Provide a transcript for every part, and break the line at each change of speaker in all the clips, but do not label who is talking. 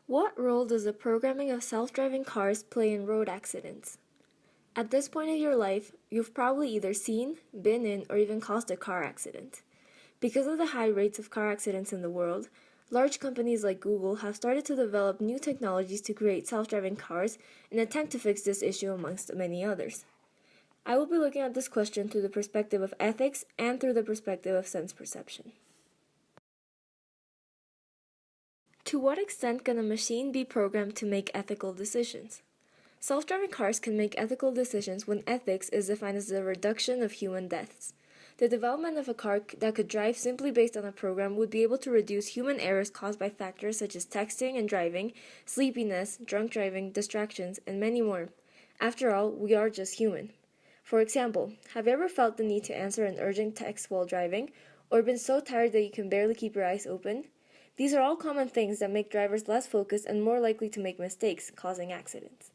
What role does the programming of self-driving cars play in road accidents? At this point of your life, you've probably either seen, been in, or even caused a car accident. Because of the high rates of car accidents in the world, large companies like Google have started to develop new technologies to create self-driving cars in an attempt to fix this issue amongst many others. I will be looking at this question through the perspective of ethics and through the perspective of sense perception. To what extent can a machine be programmed to make ethical decisions? Self-driving cars can make ethical decisions when ethics is defined as the reduction of human deaths. The development of a car that could drive simply based on a program would be able to reduce human errors caused by factors such as texting and driving, sleepiness, drunk driving, distractions, and many more. After all, we are just human. For example, have you ever felt the need to answer an urgent text while driving, or been so tired that you can barely keep your eyes open? These are all common things that make drivers less focused and more likely to make mistakes, causing accidents.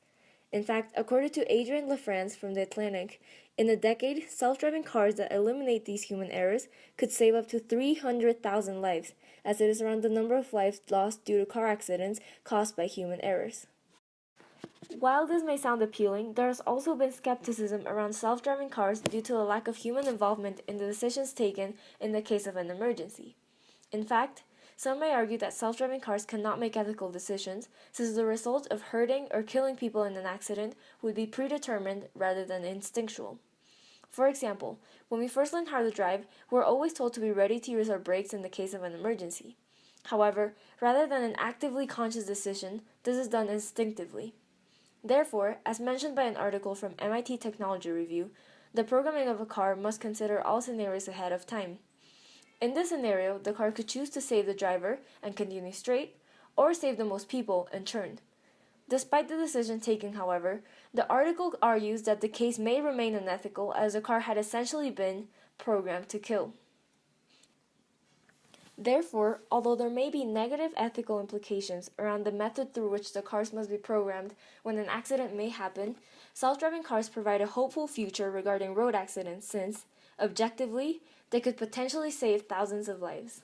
In fact, according to Adrian LaFrance from The Atlantic, in a decade, self-driving cars that eliminate these human errors could save up to 300,000 lives, as it is around the number of lives lost due to car accidents caused by human errors. While this may sound appealing, there has also been skepticism around self-driving cars due to the lack of human involvement in the decisions taken in the case of an emergency. In fact, some may argue that self-driving cars cannot make ethical decisions, since the result of hurting or killing people in an accident would be predetermined rather than instinctual. For example, when we first learn how to drive, we're always told to be ready to use our brakes in the case of an emergency. However, rather than an actively conscious decision, this is done instinctively. Therefore, as mentioned by an article from MIT Technology Review, the programming of a car must consider all scenarios ahead of time. In this scenario, the car could choose to save the driver and continue straight, or save the most people and turn. Despite the decision taken, however, the article argues that the case may remain unethical as the car had essentially been programmed to kill. Therefore, although there may be negative ethical implications around the method through which the cars must be programmed when an accident may happen, self-driving cars provide a hopeful future regarding road accidents since, objectively, they could potentially save thousands of lives.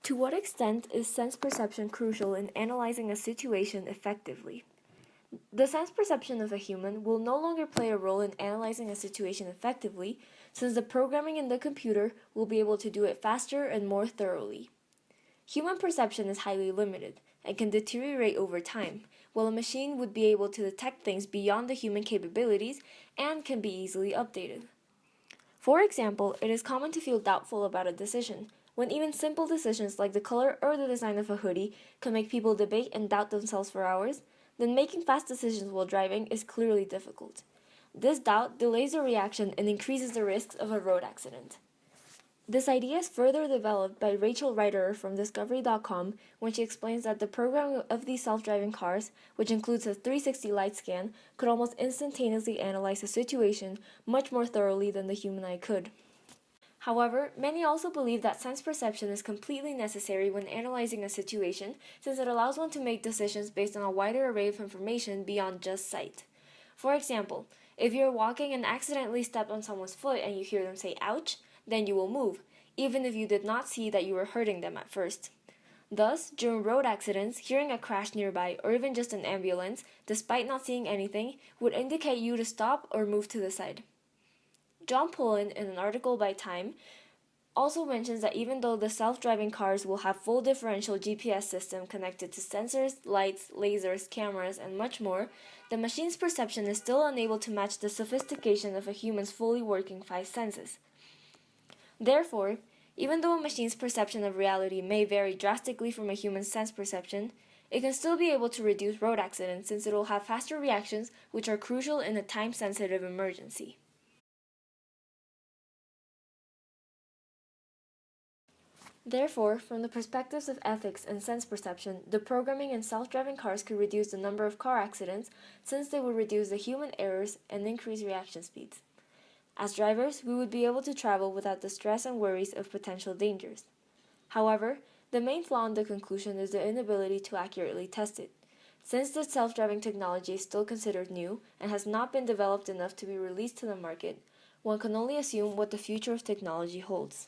To what extent is sense perception crucial in analyzing a situation effectively? The sense perception of a human will no longer play a role in analyzing a situation effectively, since the programming in the computer will be able to do it faster and more thoroughly. Human perception is highly limited and can deteriorate over time, while a machine would be able to detect things beyond the human capabilities and can be easily updated. For example, it is common to feel doubtful about a decision, when even simple decisions like the color or the design of a hoodie can make people debate and doubt themselves for hours. Then making fast decisions while driving is clearly difficult. This doubt delays the reaction and increases the risks of a road accident. This idea is further developed by Rachel Reiterer from Discovery.com when she explains that the programming of these self-driving cars, which includes a 360 light scan, could almost instantaneously analyze a situation much more thoroughly than the human eye could. However, many also believe that sense perception is completely necessary when analyzing a situation, since it allows one to make decisions based on a wider array of information beyond just sight. For example, if you're walking and accidentally step on someone's foot and you hear them say ouch, then you will move, even if you did not see that you were hurting them at first. Thus, during road accidents, hearing a crash nearby or even just an ambulance, despite not seeing anything, would indicate you to stop or move to the side. John Pullen, in an article by Time, also mentions that even though the self-driving cars will have full differential GPS system connected to sensors, lights, lasers, cameras, and much more, the machine's perception is still unable to match the sophistication of a human's fully working 5 senses. Therefore, even though a machine's perception of reality may vary drastically from a human's sense perception, it can still be able to reduce road accidents since it will have faster reactions which are crucial in a time-sensitive emergency. Therefore, from the perspectives of ethics and sense perception, the programming in self-driving cars could reduce the number of car accidents since they would reduce the human errors and increase reaction speeds. As drivers, we would be able to travel without the stress and worries of potential dangers. However, the main flaw in the conclusion is the inability to accurately test it. Since the self-driving technology is still considered new and has not been developed enough to be released to the market, one can only assume what the future of technology holds.